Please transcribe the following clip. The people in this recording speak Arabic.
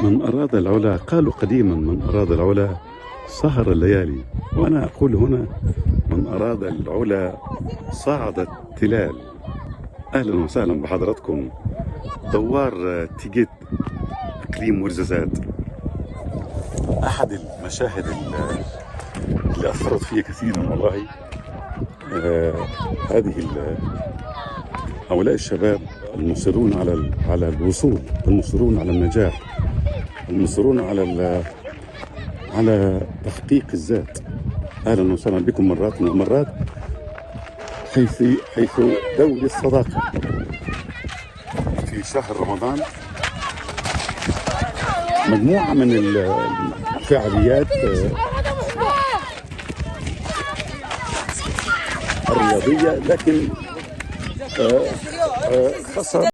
من أراد العلا، قالوا قديما من أراد العلا سهر الليالي، وأنا أقول هنا من أراد العلا صعد التلال. أهلا وسهلا بحضراتكم. دوار تيجيت إقليم ورزازات، أحد المشاهد اللي أثرت في كثيرا والله. هؤلاء الشباب المصرون على الوصول، المصرون على النجاح، المصرون على تحقيق الذات. اهلا وسهلا بكم مرات من المرات، حيث دوري الصداقه في شهر رمضان. مجموعه من الفعاليات الرياضيه، لكن خاصه